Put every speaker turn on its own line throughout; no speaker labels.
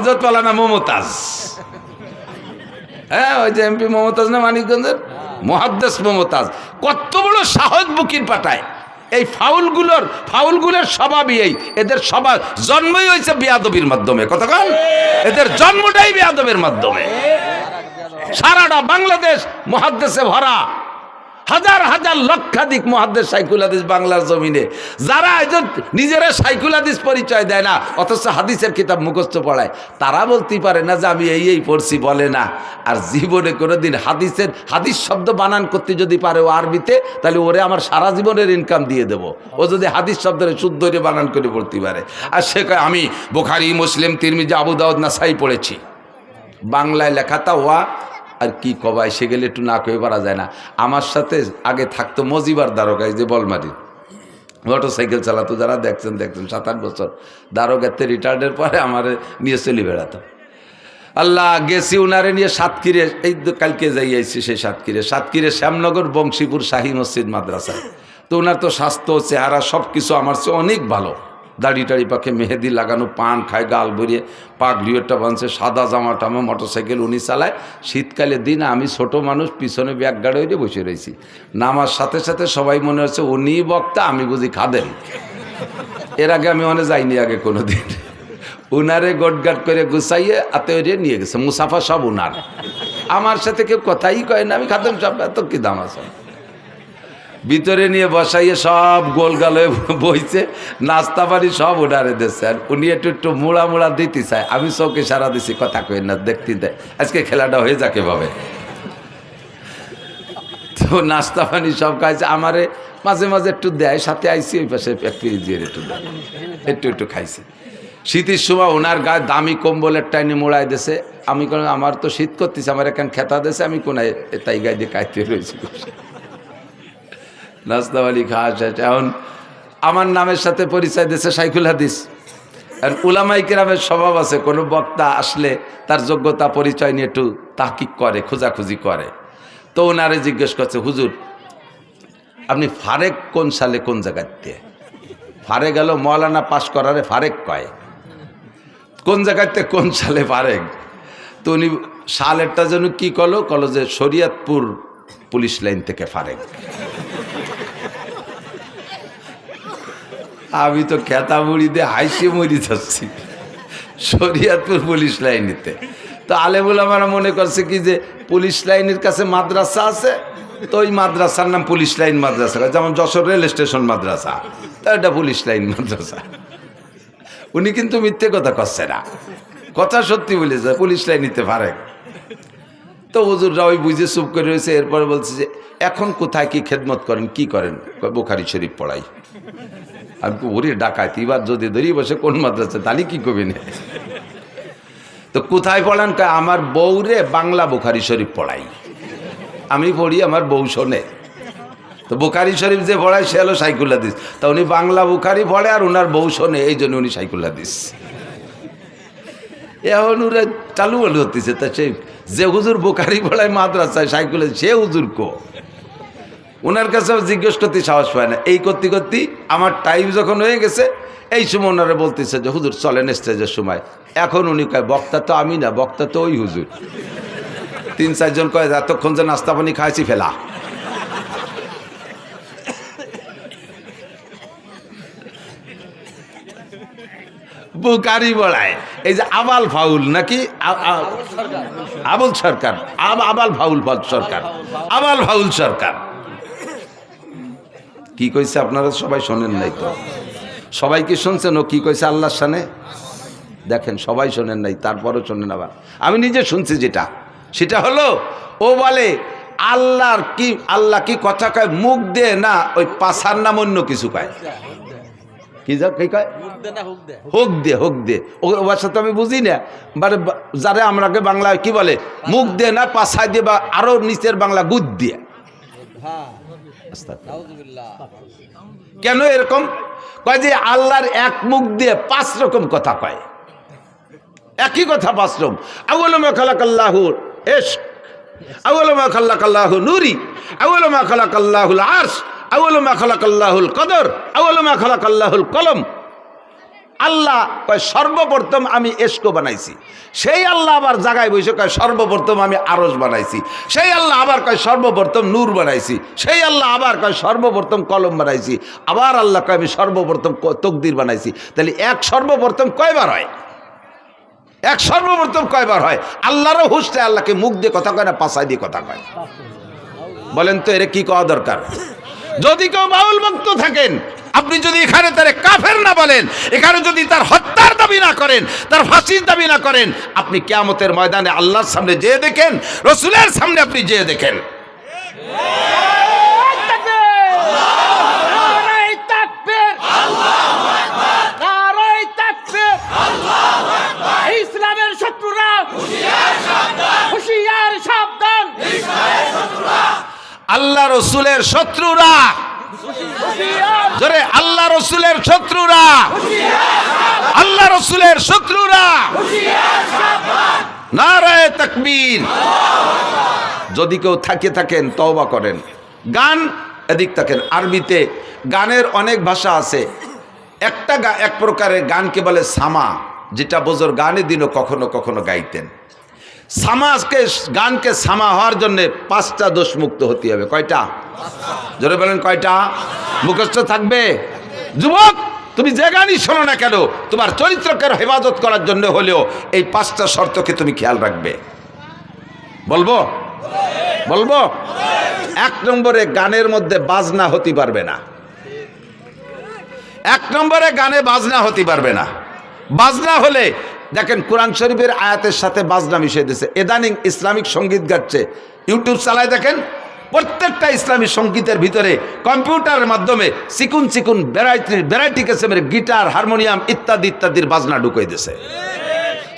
হযরত মাওলানা মমতাজ, হ্যাঁ ওই যে এমপি মমতাজ না মানিকগঞ্জের, মুহাদ্দিস মমতাজ, কত বড় সাহস বুকির পাঠায়। এই ফাউলগুলোর স্বভাবই এই, এদের স্বভাব জন্মই হয়েছে বেয়াদবির মাধ্যমে। কতক্ষণ এদের জন্মটাই বেয়াদবের মাধ্যমে। সারাটা বাংলাদেশ মুহাদ্দিসে ভরা, হাজার হাজার লক্ষাধিক মুহাদ্দিস শাইখুল হাদিস বাংলার জমিনে, যারা নিজেরা শাইখুল হাদিস পরিচয় দেয় না অথচ হাদিসের কিতাব মুখস্থ পড়ায়, তারা বলতেই পারে না যে আমি এই পড়ছি, বলে না। আর জীবনে কোনোদিন হাদিস শব্দ বানান করতে যদি পারে ও আরবিতে, তাহলে ওরে আমার সারা জীবনের ইনকাম দিয়ে দেব। ও যদি হাদিস শব্দের শুদ্ধ বানান করে পড়তে পারে। আর সে কয় আমি বুখারী, মুসলিম, তিরমিজি, আবু দাউদ, নাসাই পড়েছি। বাংলায় লেখাটা ওয়া আর কি কবাই, সে গেলে একটু না কয়ে পারা যায় না। আমার সাথে আগে থাকতো মজিবার দারোগা, যে বলমারি মোটরসাইকেল চালাতো, যারা দেখছেন 7-8 বছর দারোগাতে রিটায়ার্ডের পরে আমার নিয়ে চলে বেড়াতো। আল্লাহ গেছি উনারে নিয়ে সাতক্ষীরে, এই কালকে যাই আইছি সেই সাতক্ষীরে শ্যামনগর বংশীপুর শাহী মসজিদ মাদ্রাসায়। তো ওনার তো স্বাস্থ্য, চেহারা সব কিছু আমার চেয়ে অনেক ভালো। দাড়ি টাড়ি পাখে মেহেদি লাগানো, পান খায়, গাল ভরিয়ে, পাগড়িওটা বাঁধছে, সাদা জামা টামা, মোটরসাইকেল উনি চালায়। শীতকালের দিন আমি ছোট মানুষ, পিছনে ব্যাগ গাড়ি হয়ে বসে রয়েছি। নামার সাথে সাথে সবাই মনে হচ্ছে উনি বক্তা, আমি বুঝি খাদেন। এর আগে আমি অনেক যাইনি আগে কোনো দিন। উনারে গোটগাট করে গুছাইয়ে আতেরে নিয়ে গেছে, মুসাফা সব উনার। আমার সাথে কেউ কথাই কয় না, আমি খাদেম সব, এত কি দাম আছে। ভিতরে নিয়ে বসাইয়ে সব গোল গালে বইছে, নাস্তা পানি সব উনারে দিচ্ছে। আর উনি একটু মুড়া দিতে চায়, আমি চোখে সারা দিছি, কথা কই না, দেখতে দেয় আজকে খেলাটা হয়ে যাকে ভাবে। তো নাস্তা পানি সব খাইছে, আমারে মাঝে মাঝে একটু দেয়, সাথে আইসি ওই পাশে এক পিজিয়ে একটু দেয়, একটু খাইছি। শীতের সময় ওনার গায়ে দামি কম্বলের টাইনে মোড়াই দিছে। আমি কোনো, আমার তো শীত করতেছে, আমার এখানে খেতা দিয়েছে, আমি কোনায় তাই গায়ে দিয়ে কাইতে রয়েছি। নাস্তাওয়ালি খাওয়া শেষ। এখন আমার নামের সাথে পরিচয় দিয়েছে শাইখুল হাদিস। আর উলামায়ে কেরামের স্বভাব আছে, কোনো বক্তা আসলে তার যোগ্যতা পরিচয় নিয়ে একটু তাহকিক করে, খোঁজাখুঁজি করে। তো ওনারে জিজ্ঞেস করছে, হুজুর আপনি ফারেক কোন সালে কোন জায়গাতে? ফারেক গেল মৌলানা পাশ করারে ফারেক কয়, কোন জায়গাতে কোন সালে ফারেক? তো উনি সালেরটা যেন কি কলো যে শরীয়তপুর পুলিশ লাইন থেকে ফারেক। আমি তো খেতা মুড়ি দিয়ে হাইসে মরি যাচ্ছি, শরীয়তপুর পুলিশ লাইনেতে। তো আলেমুল আমরা মনে করছে কি যে পুলিশ লাইনের কাছে মাদ্রাসা আছে, তো ওই মাদ্রাসার নাম পুলিশ লাইন মাদ্রাসা, যেমন যশোর রেল স্টেশন মাদ্রাসা, তো এটা পুলিশ লাইন মাদ্রাসা। উনি কিন্তু মিথ্যে কথা করছে না, কথা সত্যি বলেছে, পুলিশ লাইনিতে ফারেক। তো হুজুররা ওই বুঝে চুপ করে রয়েছে। এরপরে বলছে যে এখন কোথায় কি খেদমত করেন, কি করেন? বুখারী শরীফ পড়াই। আমি ওরে ডাকাইতি, এবার যদি ধরি বসে কোন মাদ্রাসা, তাহলে কি করবে না? তো কোথায় পড়ান? আমার বউরে বাংলা বুখারী শরীফ পড়াই, আমি পড়ি, আমার বউ শোনে। তো বুখারী শরীফ যে পড়ায় সে হলো শাইখুল হাদিস। তা উনি বাংলা বুখারী পড়ে আর ওনার বউ শোনে, এই জন্য উনি শাইখুল হাদিস। এখন ওরা চালু বলে হতেছে। তা সে যে হুজুর বুখারী পড়ায় মাদ্রাসায় শাইখুল হাদিস, সে হুজুর কো? ওনার কাছে জিজ্ঞেস করতে সাহস পায় না। এই করতে করতে আমার টাইম যখন হয়ে গেছে, এই সময় ওনারা বলতেছে যে হুজুর চলেন স্টেজের সময়। এখন উনি কয় বক্তা তো আমি না, বক্তা তো ওই হুজুর। 3-4 জন কয় এতক্ষণ যে নাস্তা পানি খাইছি ফেলা। বুখারী বলায় এই যে আবাল ফাউল নাকি আবুল সরকার, আবাল ফাউল সরকার, আবাল ফাউল সরকার কি কইছে আপনারা সবাই শোনেন নাই? তো সবাই কি শুনছেন ও কি কইছে আল্লাহর শানে? দেখেন সবাই শোনেন নাই, তারপরও শোনেন। আবার আমি নিজে শুনছি যেটা, সেটা হলো ও বলে আল্লাহ কি কথা কয় মুখ দে না, ওই পাছার নাম অন্য কিছু কয়। কি কয়? হোক দে। ওর সাথে আমি বুঝি না, মানে যারা আমরাকে বাংলায় কি বলে মুখ দে না, পাছায় দিয়ে, বা আরো নিচের বাংলা গুদ দিয়ে। কেন এরকম কয়? যে আল্লাহর এক মুখ দিয়ে 5 রকম কথা কয়, একই কথা 5 রকম। আউয়ালু মা খালাকাল্লাহুল ইশক, আউয়ালু মা খালাকাল্লাহু নূরি, আউয়ালু মা খালাকাল্লাহুল আরশ, আউয়ালু মা খালাকাল্লাহুল কদর, আউয়ালু মা খালাকাল্লাহুল কলম। আল্লাহ কয় সর্বপ্রথম আমি এশক বানাইছি, সেই আল্লাহ আবার জায়গায় বসে কয় সর্বপ্রথম আমি আরশ বানাইছি, সেই আল্লাহ আবার কয় সর্বপ্রথম নূর বানাইছি, সেই আল্লাহ আবার কয় সর্বপ্রথম কলম বানাইছি, আবার আল্লাহ কয় আমি সর্বপ্রথম তকদির বানাইছি। তাহলে এক সর্বপ্রথম কয়বার হয়? এক সর্বপ্রথম কয়বার হয়? আল্লাহরও হুঁশটা আল্লাহকে মুখ দিয়ে কথা কয় না পাছায় দিয়ে কথা কয়? বলেন তো এর কি কওয়া দরকার? যদি কেউ বাউল ভক্ত থাকেন, আপনি যদি এখানে তারে কাফের না বলেন, এখানে যদি তার হত্যার দাবি না করেন, তার ফাঁসির দাবি না করেন, আপনি কিয়ামতের ময়দানে আল্লাহর সামনে যেয়ে দেখেন, রসুলের সামনে আপনি যেয়ে দেখেন।
ইসলামের শত্রুরা হুঁশিয়ার সাবধান,
আল্লাহ রসুলের শত্রুরা, জোরে আল্লাহ রসুলের শত্রুরা, আল্লাহ রসুলের শত্রুরা, নারায়ে তাকবীর। যদি কেউ থাকেন তওবা করেন। গান এদিক থাকেন, আরবিতে গানের অনেক ভাষা আছে। এক প্রকারের গানকে বলে সামা, যেটা বোঝর গানে দিনও কখনো কখনো গাইতেন। গানকে সামা হওয়ার জন্য 5টা দোষ মুক্ত হতে হবে। কয়টা? জোরে বলেন কয়টা? মুখস্থ থাকবে। যুবক, তুমি যে গানই শোনো না কেন, তোমার চরিত্রকে হেফাজত করার জন্য হলেও এই 5টা শর্তকে তুমি খেয়াল রাখবে। বলবো? 1 নম্বরে গানের মধ্যে বাজনা হতে পারবে না। 1 নম্বরে গানে বাজনা হতে পারবে না। বাজনা হলে দেখেন কোরআন শরীফের আয়াতের সাথে বাজনা মিশিয়ে দিয়েছে। ইদানিং ইসলামিক সঙ্গীত গাচ্ছে, ইউটিউব চালায় দেখেন, প্রত্যেকটা ইসলামী সঙ্গীতের ভিতরে কম্পিউটারের মাধ্যমে চিকুন ভ্যারাইটি কিসমের গিটার, হারমোনিয়াম ইত্যাদির বাজনা ঢুকিয়ে দিয়েছে।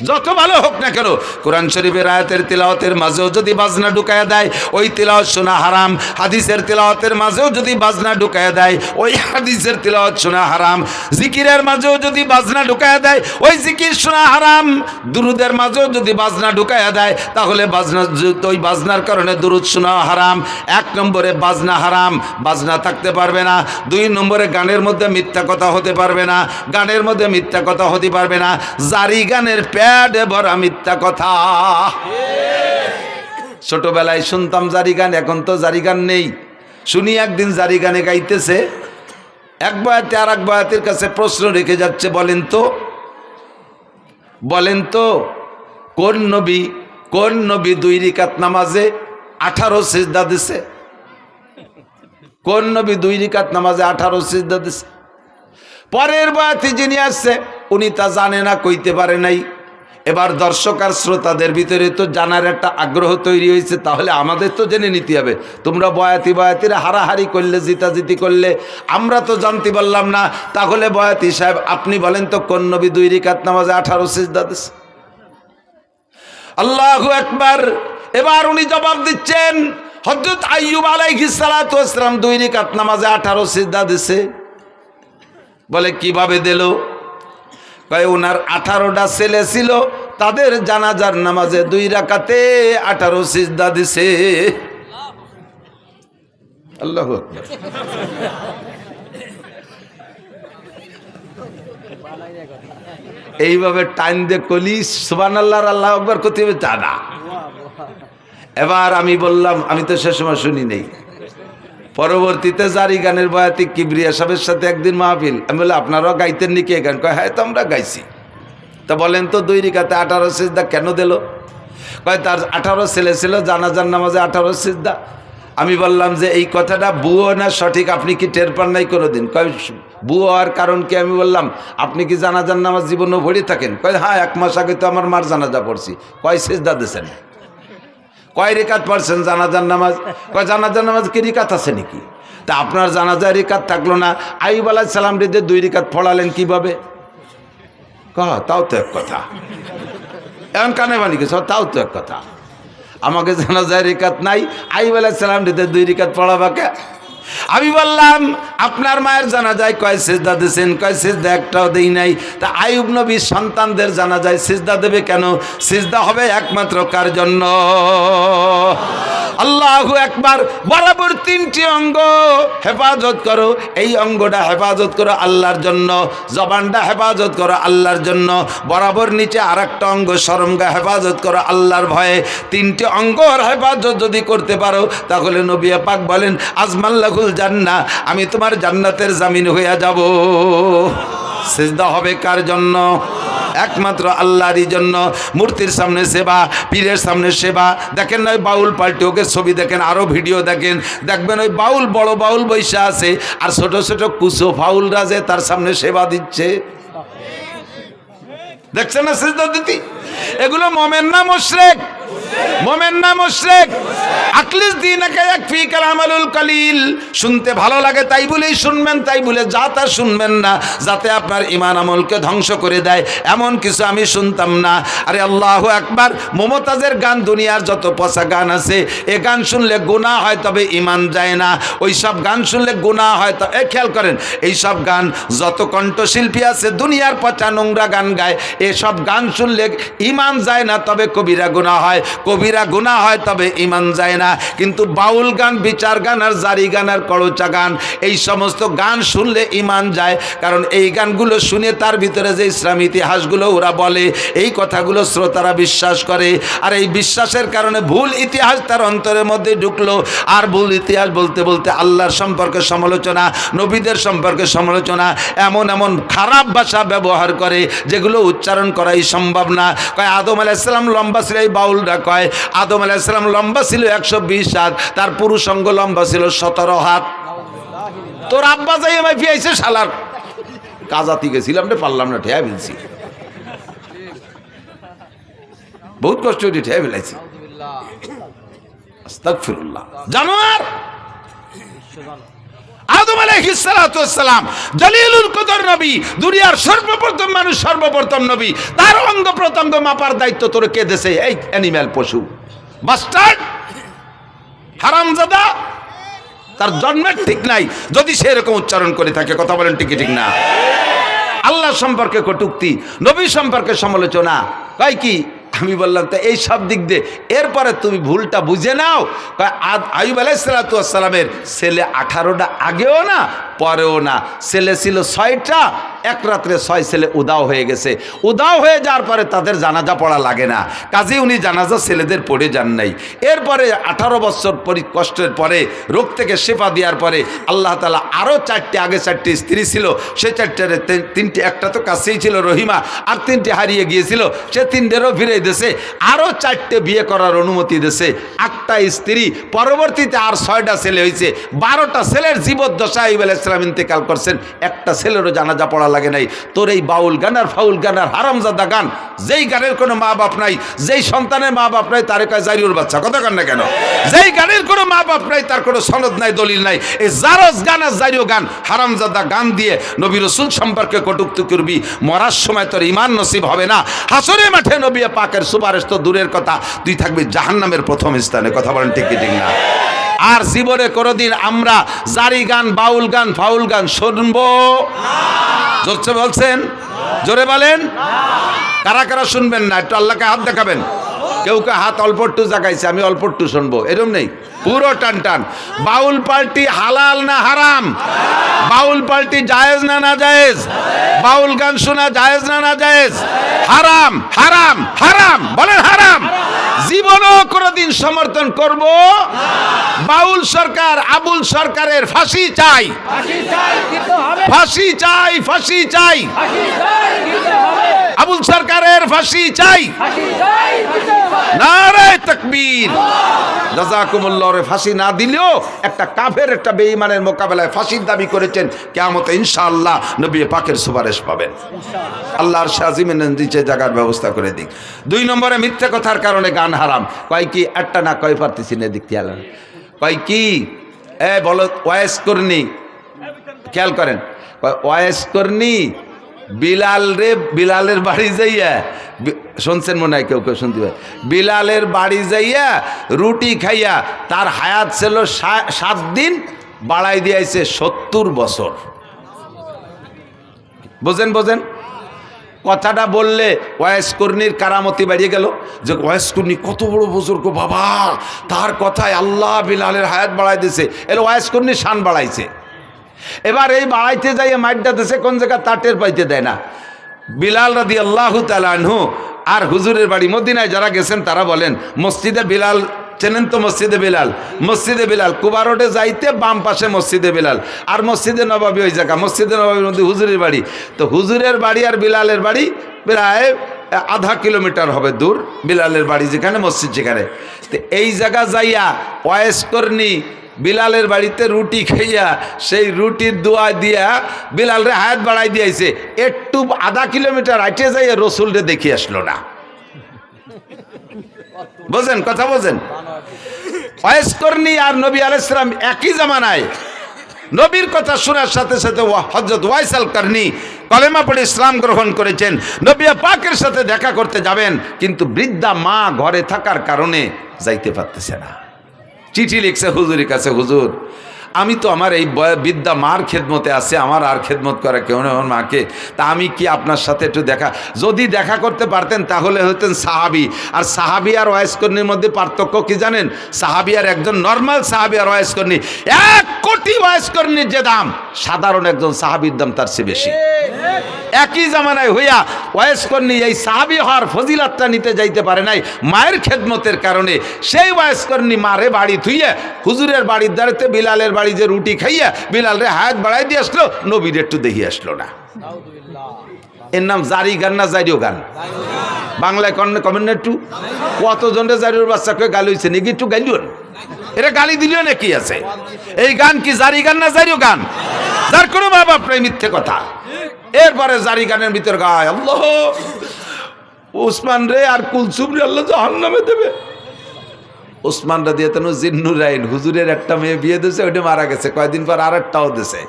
যত ভালো হোক না কেন, কোরআন শরীফের আয়াতের তিলাওয়াতের মাঝেও যদি বাজনা ঢুকায়া দেয়, ওই তিলাওয়াত শোনা হারাম। হাদিসের তিলাওয়াতের মাঝেও যদি বাজনা ঢুকায়া দেয়, ওই হাদিসের তিলাওয়াত শোনা হারাম। জিকিরের মাঝেও যদি বাজনা ঢুকায়া দেয়, ওই জিকির শোনা হারাম। দুরুদের মাঝেও যদি বাজনা ঢুকায়া দেয়, তাহলে ওই বাজনার কারণে দুরুদ শোনা হারাম। 1 নম্বরে বাজনা হারাম, বাজনা থাকতে পারবে না। 2 নম্বরে গানের মধ্যে মিথ্যা কথা হতে পারবে না, গানের মধ্যে মিথ্যা কথা হতে পারবে না। জারি গানের ভরা মিথ্যা কথা। ছোটবেলায় শুনতাম জারি গান, এখন তো জারি গান নেই। শুনি একদিন জারি গানে গাইতেছে, এক বয়াতে আর এক বয়াতের কাছে প্রশ্ন রেখে যাচ্ছে, বলেন তো কোন নবী 2 রাকাত নামাজে 18 সিজদা দিছে? কোন নবী 2 রাকাত নামাজে 18 সিজদা দিছে? পরের বয়াতে যিনি আসছে উনি তা জানে না, কইতে পারে নাই। এবার দর্শক আর শ্রোতাদের ভিতরে তো জানার একটা আগ্রহ তৈরি হয়েছে, তাহলে আমাদের তো জেনে নিতে হবে। তোমরা বয়াতিরা হারাহারি করলে, জিতাজিতি করলে, আমরা তো জানতে পারলাম না। তাহলে বয়াতি সাহেব আপনি বলেন তো কোন নবী 2 রাকাত নামাজে 18 সিজদা দিছে? আল্লাহু আকবার। এবার উনি জবাব দিচ্ছেন, হযরত আইয়ুব আলাইহিস সালাতু ওয়াস সালাম 2 রাকাত নামাজে 18 সিজদা দিছে। বলে কিভাবে দিল? কয় ওনার 18টা ছেলে ছিল, তাদের জানাজার নামাজে 2 রাকাতে 18 সিজদা দিছে। আল্লাহু আকবার। এইভাবে টাইম দিয়ে কলি সুবহানাল্লাহ আল্লাহু আকবার করতে হবে তা না। এবার আমি বললাম, আমি তো সে সময় শুনি নেই, পরবর্তীতে জারি গানের বয়াতি কিবরিয়া সাহেবের সাথে একদিন মাহফিল, আমি বললাম আপনারাও গাইতেন নাকি এ গান? কয় হ্যাঁ, তো আমরা গাইছি। তা বলেন তো 2 রাকাতে 18 সিজদা কেন দিল? কয় তার 18 ছেলে ছিল, জানাজার নামাজে 18 সিজদা। আমি বললাম যে এই কথাটা বুয়ো না সঠিক, আপনি কি টের পান নাই কোনোদিন? কয় বুয়ো হওয়ার কারণ কি? আমি বললাম আপনি কি জানাজার নামাজ জীবনও ভরে থাকেন? কয় হ্যাঁ, 1 মাস আগে তো আমার মার জানাজা পড়ছি। কয় সিজদা দিয়েছেন? কয় রিকাত পড়ছেন জানাজার নামাজ? কয় জানাজার নামাজ কি রিকাত আছে নাকি? তা আপনার জানাজার রিকাত থাকলো না, আইয়ুব আলাইহিস সালাম রে 2 রাকাত পড়ালেন কিভাবে? তাও তো এক কথা। এখন কানে বানি গেছ, তাও তো এক কথা। আমাকে জানাজার রিকাত নাই, আইয়ুব আলাইহিস সালাম রে 2 রাকাত পড়াবাকে? আমি বললাম আপনার মায়ের জানাজায় কয় সিজদা দিয়েছেন? কয় সিজদা একটাও দেই নাই। তা আইয়ুব নবীর সন্তানদের জানাজায় সিজদা দেবে কেন? সিজদা হবে একমাত্র কার জন্য? আল্লাহু আকবার। বরাবর তিনটি অঙ্গ হেফাজত করো, এই অঙ্গটা হেফাজত করো আল্লাহর জন্য, জবানটা হেফাজত করো আল্লাহর জন্য, বরাবর নিচে আর একটা অঙ্গ শরমগা হেফাজত করো আল্লাহর ভয়ে। তিনটি অঙ্গর হেফাজত যদি করতে পারো তাহলে নবী পাক বলেন আজমাল্লাহুল জান্নাহ, আমি তোমার জান্নাতের জামিন হইয়া যাব। সিজদা হবে কার জন্য? একমাত্র আল্লাহরই জন্য। মূর্তির সামনে সেবা, পীরের সামনে সেবা। দেখেন না ওই বাউল পাল্টে ওকে ছবি দেখেন, আরও ভিডিও দেখেন, দেখবেন ওই বাউল বড় বাউল বৈশা আছে আর ছোট ছোট কুসো ফাউলরা যে তার সামনে সেবা দিচ্ছে। দেখছেন না সিজদা দিতি? এগুলো মোমেন না মুশরিক? মোমেন না মুশরিক? আখলিস দীনাকা ইয়াকফিকাল আমালুল কালিল। শুনতে ভালো লাগে তাই বলেই শুনবেন, তাই বলে যা তা শুনবেন না, যাতে আপনার ঈমান আমলকে ধ্বংস করে দেয় এমন কিছু আমি শুনতাম না। আরে আল্লাহু আকবার। মমতাজের গান, দুনিয়ার যত পচা গান আছে, এ গান শুনলে গুনাহ হয় তবে ঈমান যায় না। ওই সব গান শুনলে গুনাহ হয়। তো খেয়াল করেন, এই সব গান যত কণ্ঠশিল্পী আছে দুনিয়ার পচা নোংরা গান গায়, এসব গান শুনলে ঈমান যায় না তবে কবিরা গুনাহ হয়, কবিরা গুনাহ হয় তবে ঈমান যায় না। কিন্তু বাউল গান, বিচার গান আর জারি গান আর করচা গান, এই সমস্ত গান শুনলে ঈমান যায়। কারণ এই গানগুলো শুনে তার ভিতরে যে ইসলাম ইতিহাসগুলো ওরা বলে, এই কথাগুলো শ্রোতারা বিশ্বাস করে। আর এই বিশ্বাসের কারণে ভুল ইতিহাস তার অন্তরের মধ্যে ঢুকলো। আর ভুল ইতিহাস বলতে বলতে আল্লাহর সম্পর্কে সমালোচনা, নবীদের সম্পর্কে সমালোচনা, এমন এমন খারাপ ভাষা ব্যবহার করে যেগুলো উচ্চারণ করাই সম্ভব না। কয় আদম আলাইহিস সালাম লম্বা ছিল, এই বাউলরা কয় আদম আলাইহিস সালাম লম্বা ছিল 120 হাত, তার পুরুষ অঙ্গ লম্বা ছিল 17 হাত। তোর আব্বা যাই আমায় ফিয়াইছে শালার কাজাতি গেছিলাম রে, পারলাম না, ঠেয়া ফেলছি, বহুত কষ্ট করে ঠেয়া ফেলাইছি। আস্তাগফিরুল্লাহ। জানোয়ার আদম আলাইহিস সালাতু ওয়াস সালাম জলিলুল কদর নবী, দুনিয়ার সর্বপ্রথম মানুষ, সর্বপ্রথম নবী, তার অঙ্গ প্রত্যঙ্গ মাপার দায়িত্ব তোর কে দেছে? এই অ্যানিম্যাল, পশু, বাস্টার্ড, হারামজাদা। তার জন্মের ঠিক নাই যদি সে এরকম উচ্চারণ করে থাকে। কথা বলেন ঠিক ঠিক না? আল্লাহ সম্পর্কে কটূক্তি, নবী সম্পর্কে সমালোচনা, কয় কি? আমি বললাম তো এই সব দিক দিয়ে এরপরে তুমি ভুলটা বুঝে নাও। আইয়ুব আলাইহিস সালাতু ওয়াস সালামের ছেলে 18টা আগেও না পরেও না, ছেলে ছিল 6টা, এক রাত্রে 6 ছেলে উদাও হয়ে গেছে। উদাও হয়ে যাওয়ার পরে তাদের জানাজা পড়া লাগে না, কাজে উনি জানাজা ছেলেদের পড়ে যান নাই। এরপরে 18 বছর কষ্টের পরে, রোগ থেকে শেফা দেওয়ার পরে আল্লাহ তাআলা আরও 4টে, আগে 4টে স্ত্রী ছিল, সে 4টার 3টে, একটা তো কাছেই ছিল রহিমা, আর 3টে হারিয়ে গিয়েছিল, সে 3টেরও ফিরে দিয়েছে, আরও 4টে বিয়ে করার অনুমতি দিয়েছে, 8টা স্ত্রী, পরবর্তীতে আর 6টা ছেলে হয়েছে, 12টা ছেলের জীবদ্দশায় আইয়ুব আলাইহিস সালাম ইন্তেকাল করছেন, একটা ছেলেরও জানাজা পড়া লাগে নাই। তোর এই বাউল গান আর ফাউল গান আর হারামজাদা গান, যেই গানের কোনো মা বাপ নাই, যেই সন্তানের মা বাপ নাই, তারে কয় জারিউর বাচ্চা। কথা কন না কেন? যেই গানের কোনো মা বাপ নাই, তার কোনো সনদ নাই, দলিল নাই, এই জারজ গান আর জারিও গান, হারামজাদা গান দিয়ে নবী রাসূল সম্পর্কে কটূক্তি করবি, মরার সময় তোর ঈমান নসিব হবে না। হাসরের মাঠে নবী পাকের সুপারিশ তো দূরের কথা, তুই থাকবি জাহান্নামের প্রথম স্থানে। কথা বলেন ঠিক ঠিক না? আর জীবনে কোনোদিন আমরা জারি গান, বাউল গান, ফাউল গান শুনবো? জোরছে বলছেন, জোরে বলেন। কারা কারা শুনবেন না একটু আল্লাহকে হাত দেখাবেন। কেউ কেউ হাত অল্প একটু জাগাইছে, আমি অল্প একটু শুনবো, এরকম নেই, পুরো টান টান। বাউল পার্টি হালাল না হারাম? বাউল পার্টি জায়েজ না না জায়েজ? বাউল গান শোনা জায়েজ না না জায়েজ? হারাম, হারাম, হারাম, বলেন হারাম। জীবনও কোনোদিন সমর্থন করব? বাউল সরকার, আবুল সরকারের ফাঁসি চাই, ফাঁসি চাই, ফাঁসি চাই, আবুল সরকারের ফাঁসি চাই। নারে তাকবীর। জাযাকুমুল্লাহ। ফাঁসি না দিলেও একটা কাফের, একটা বেঈমানের মোকাবেলায় ফাঁসির দাবি করেছেন, কিয়ামতে ইনশাআল্লাহ নবী পাকের সুপারিশ পাবেন। আল্লাহর শাজিমের নিচে জায়গার ব্যবস্থা করে দিক। 2 নম্বরে মিথ্যা কথার কারণে গান হারাম। কয় কি? একটা না কয় পারতেছি না, দেখতে আলাম কয় কি? বলো ওয়াইস করনি, খেয়াল করেন, ওয়াইস করনি বিলাল রে, বিলালের বাড়ি যাইয়া, শুনছেন মনে হয় কেউ কেউ শুনতে পারে, বিলালের বাড়ি যাইয়া রুটি খাইয়া তার হায়াত ছিল 7 দিন বাড়াই দিয়েছে 70 বছর। বোঝেন বোঝেন কথাটা বললে ওয়াইস কর্ণীর কারামতি বাড়িয়ে গেল যে ওয়াইস কর্ণী কত বড় বুজুর্গ বাবা, তার কথায় আল্লাহ বিলালের হায়াত বাড়াই দিয়েছে। এর ওয়াইস কর্ণী শান বাড়াইছে। এবার এই বাড়াইতে যাইয়ে মাইটটা দিছে কোন জায়গা তা টের পাইতে দেয় না। বিলাল রাদিয়াল্লাহু তাআলা আনহু আর হুজুরের বাড়ি মদিনায় যারা গেছেন তারা বলেন মসজিদে বিলাল চেনেন তো, মসজিদে বিলাল কুবা রোডে যাইতে বাম পাশে মসজিদে বিলাল, আর মসজিদে নবাবী ওই জায়গা, মসজিদে নবাবীর মধ্যে হুজুরের বাড়ি। তো হুজুরের বাড়ি আর বিলালের বাড়ি প্রায় আধা কিলোমিটার হবে দূর, বিলালের বাড়ি যেখানে মসজিদ যেখানে। তো এই জায়গা যাইয়া ওয়াইস কর্ণী বিলালের বাড়িতে রুটি খাইয়া সেই রুটির দোয়া দিয়া বিলালরে হায়াত বাড়াই দিয়েছে। একটু আধা কিলোমিটার হাইটে যাইয়া রসুলরে দেখি আসলো না। বোঝেন কথা বোঝেন? ওয়াইস কর্ণী আর নবী আলাইহিস সালাম একই জামানায়। নবীর কথা শোনার সাথে সাথে হযরত ওয়াইস আল কর্ণী কলেমা পড়ে ইসলাম গ্রহণ করেছেন। নবী পাকের সাথে দেখা করতে যাবেন, কিন্তু বৃদ্ধা মা ঘরে থাকার কারণে যাইতে পারতেছে না। চিঠি লিখছে হুজুরের কাছে, হুজুর আমি তো আমার এই বৃদ্ধা মার খেদমতে আছে, আমার আর খেদমত করে কেউ নেই আমার মাকে, তা আমি কি আপনার সাথে একটু যদি দেখা করতে পারতেন তাহলে হতেন সাহাবি। আর সাহাবি আর ওয়াইস কর্ণীর মধ্যে পার্থক্য কি জানেন? সাহাবি আর একজন নর্মাল সাহাবি আর ওয়াইস কর্ণী 1 কোটি ওয়াইস কর্ণীর যে দাম, সাধারণ একজন সাহাবির দাম তার চেয়ে বেশি। একই জামানায় হইয়া ওয়াইস কর্ণী এই সাহাবি হওয়ার ফজিলাতটা নিতে যাইতে পারে নাই মায়ের খেদমতের কারণে। সেই ওয়াইস কর্ণী মারে বাড়ি থুইয়া হুজুরের বাড়ির দাঁড়িতে বিলালের বাড়ি যে রুটি খাইয়া বিলালের হায়াত বাড়াই দিয়ে আসলো, নবীর একটু দেখি আসলো না। এর নাম জারি গান না জারিও গান? বাংলায় কমেন না একটু। কতজনের জারিওর বাচ্চাকে গালি হয়েছে নাকি? একটু গাইলিও না, এটা গালি দিলেও নাকি আছে? এই গান কি জারি গান না জারিও গান? যার কোনো বাবা প্রায় মিথ্যে কথা। এরপরে জারি গানের ভিতর গায় আল্লাহ উসমান রে আর কুলসুম রে আল্লাহ জাহান্নামে দেবে। উসমান রাদিয়াল্লাহু আনহু জিন্নুরাইন হুজুরের একটা মেয়ে বিয়ে দিয়েছে, ওইটা মারা গেছে, কয়েকদিন পর আর একটাও দিয়েছে।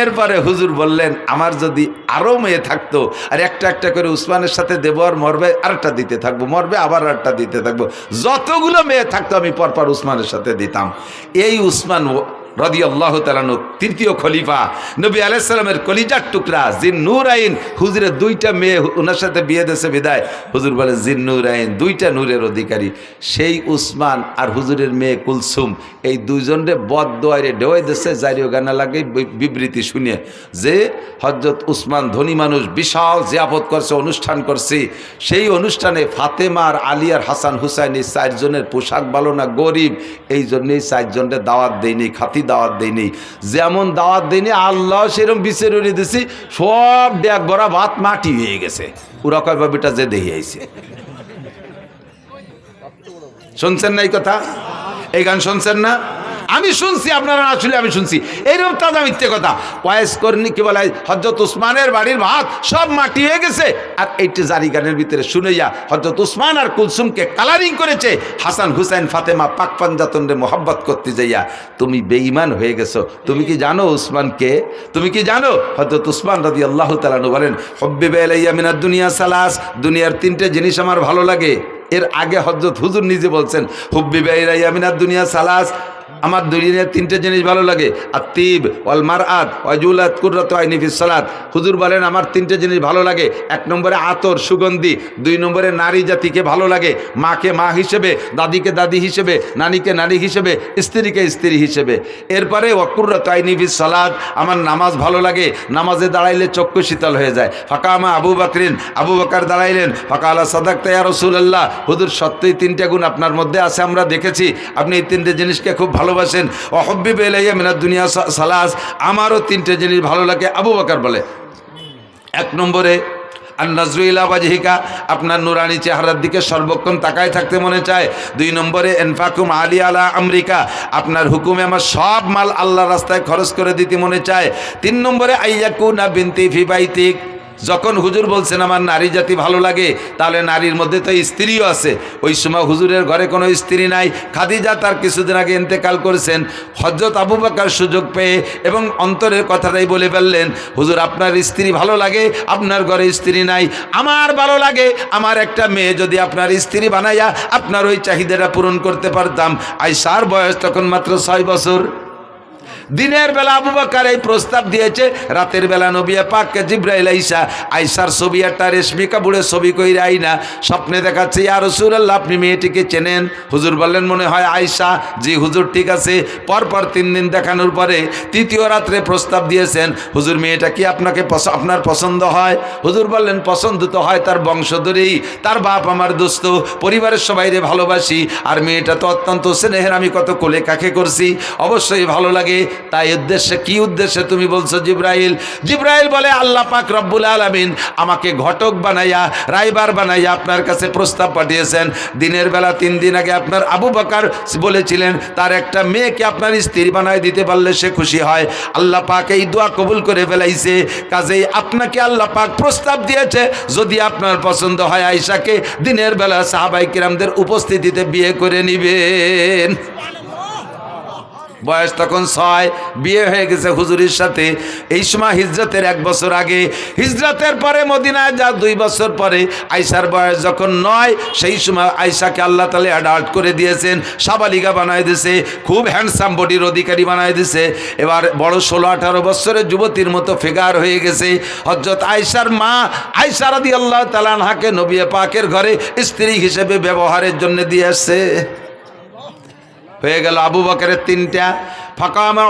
এরপরে হুজুর বললেন আমার যদি আরো মেয়ে থাকতো আর একটা একটা করে উসমানের সাথে দেবো, আর মরবে আরেকটা দিতে থাকবো, মরবে আবার আরেকটা দিতে থাকবো, যতগুলো মেয়ে থাকতো আমি পরপর উসমানের সাথে দিতাম। এই উসমান রাদিয়াল্লাহু তাআলা তৃতীয় খলিফা, নবী আলাইহিস সালামের কলিজার টুকরা জিন্নুরাইন, হুজুরের 2টা মেয়ে ওনার সাথে বিয়ে দিয়েছে বিদায় হুজুর বলে জিন্নুরাইন 2টা নূরের অধিকারী। সেই উসমান আর হুজুরের মেয়ে কুলসুম এই দুইজনরে বদদোয়ারে ঢেউয়ে দিয়েছে জারিও গানা লাগে বিবৃতি শুনে যে হযরত উসমান ধনী মানুষ, বিশাল জিয়াফত করছে, অনুষ্ঠান করছে। সেই অনুষ্ঠানে ফাতেমা আর আলী আর হাসান হুসাইন এই 4 জনের পোশাক ভালো না, গরিব, এই জন্যই 4 জনের দাওয়াত দেয়নি, খাতি দাওয়াত দেয়নি। যেমন দাওয়াত দেয়নি আল্লাহ সেরকম বিচার উড়িয়ে দিছি, সব ডেক ভরা ভাত মাটি হয়ে গেছে। ওরা কয় বাবিটা যে দেখে আইছে। শুনছেন না এই কথা? এই গান শুনছেন না? আমি শুনছি, আপনারা আসলে আমি শুনছি। এইরকম তাজা মিথ্যে কথা। ওয়াইস কর্ণী কি বলে হযরত উসমানের বাড়ির ভাত সব মাটি হয়ে গেছে, আর এইটা জারি গানের ভিতরে শুনেইয়া হযরত উসমান আর কুলসুমকে কালারিং করেছে। হাসান হুসাইন ফাতেমা পাক পাঞ্জাতনরে মোহাব্বত করতে যাইয়া তুমি বেঈমান হয়ে গেছো। তুমি কি জানো উসমানকে? তুমি কি জানো? হযরত উসমান রাদিয়াল্লাহু তাআলা আনহু বলেন হুব্বিবা ইলাইয়া মিনাদ দুনিয়া সালাস, দুনিয়ার 3টে জিনিস আমার ভালো লাগে। এর আগে হযরত হুজুর নিজে বলছেন হুব্বিবা ইলাইয়া মিনাদ দুনিয়া সালাস, আমার দুনিয়ার 3টে জিনিস ভালো লাগে, আতিব ওয়াল মারআত ওয়াজুলাত কুররাতু আইনি ফিস সালাত। হুজুর বলেন আমার 3টে জিনিস ভালো লাগে। 1 নম্বরে আতর সুগন্ধি, 2 নম্বরে নারী জাতিকে ভালো লাগে, মাকে মা হিসেবে, দাদিকে দাদি হিসেবে, নানিকে নানি হিসেবে, স্ত্রীকে স্ত্রী হিসেবে। এরপরে ওয়াকুররাতু আইনি ফিস সালাত, আমার নামাজ ভালো লাগে, নামাজে দাঁড়াইলে চক্ষু শীতল হয়ে যায়। ফাকামা আবু বকরিন, আবু বকর দাঁড়াইলেন, ফাকালা সাদাকতা ইয়া রাসূলুল্লাহ, হুজুর সত্যই 3টে গুণ আপনার মধ্যে আছে, আমরা দেখেছি আপনি এই 3টে জিনিসকে খুব ভালোবাসেন। ওয়াহুব্বিবা ইলাইয়া মিনাদ দুনিয়া সালাস, আমারও 3টে জিনিস ভালো লাগে। আবু বকর বলে 1 নম্বরে আন-নাজরু ইলা ওয়াজহিকা, আপনার নুরানি চেহারার দিকে সর্বক্ষণ তাকায় থাকতে মনে চায়। 2 নম্বরে ইনফাকুম আলী আলা আমরিকা, আপনার হুকুমে আমার সব মাল আল্লাহর রাস্তায় খরচ করে দিতে মনে চায়। 3 নম্বরে আইয়াকুনা বিনতি ফি বাইতিক, যখন হুজুর বলছেন আমার নারী জাতি ভালো লাগে, তাহলে নারীর মধ্যে তো স্ত্রীও আছে। ওই সময় হুজুরের ঘরে কোনো স্ত্রী নাই, খাদিজা তার কিছুদিন আগে ইন্তেকাল করেছেন। হযরত আবু বকর সুযোগ পেয়ে এবং অন্তরের কথাটাই বলে ফেললেন, হুজুর আপনার স্ত্রী ভালো লাগে, আপনার ঘরে স্ত্রী নাই, আমার ভালো লাগে আমার একটা মেয়ে যদি আপনার স্ত্রী বানাইয়া আপনার ওই চাহিদাটা পূরণ করতে পারতাম। আয়েশার বয়স তখন মাত্র 6 বছর। দিনের বেলা আবু বকর এই প্রস্তাব দিয়েছে, রাতের বেলা নবী পাককে জিবরাইল আইসার ছবি একটা রেশমি কাপড়ের ছবি কইরা আইনা স্বপ্নে দেখাচ্ছে, ইয়া রাসূলুল্লাহ আপনি মেয়েটিকে চেনেন? হুজুর বললেন মনে হয় আয়েশা। জি হুজুর ঠিক আছে। পরপর 3 দিন দেখানোর পরে তৃতীয় রাত্রে প্রস্তাব দিয়েছেন, হুজুর মেয়েটা কি আপনার পছন্দ হয়? হুজুর বললেন পছন্দ তো হয় তার বংশধরেই, তার বাপ আমার দোস্ত, পরিবারের সবাইরে ভালোবাসি, আর মেয়েটা তো অত্যন্ত স্নেহের, আমি কত কোলে কাকে করছি, অবশ্যই ভালো লাগে। তাই উদ্দেশ্যে কি উদ্দেশ্যে তুমি বলছো জিবরাইল? জিবরাইল বলে আল্লাহ পাক রব্বুল আলামিন আমাকে ঘটক বানাইয়া রাইবার বানাইয়া আপনার কাছে প্রস্তাব পাঠিয়েছেন। দিনের বেলা 3 দিন আগে আপনার আবু বকর বলেছিলেন তার একটা মেয়েকে আপনার স্ত্রী বানায় দিতে পারলে সে খুশি হয়। আল্লাহ পাক এই দোয়া কবুল করে ফেলাইছে, কাজেই আপনাকে আল্লাহ পাক প্রস্তাব দিয়েছে যদি আপনার পছন্দ হয় আয়েশাকে দিনের বেলা সাহাবায়ে কিরামদের উপস্থিতিতে বিয়ে করে নিবেন। বয়স তখন 6, বিয়ে হয়ে গেছে হুজুরের সাথে। এই সময় হিজরতের 1 বছর আগে, হিজরতের পরে মদিনায় যা 2 বছর পরে আয়েশার বয়স যখন 9, সেই সময় আয়েশাকে আল্লাহ তাআলা অ্যাডাল্ট করে দিয়েছেন, সাবালিকা বানায় দিয়েছে, খুব হ্যান্ডসাম বডির অধিকারী বানায় দিয়েছে। এবার বড় 16-18 বছরের যুবতীর মতো ফিগার হয়ে গেছে। হযরত আয়েশার মা আয়েশা রাদিয়াল্লাহু তাআলা আনহাকে নবী পাকের ঘরে স্ত্রী হিসেবে ব্যবহারের জন্য দিয়ে আসছে। হয়ে গেল আবু বকরের 3টা। ফাকামা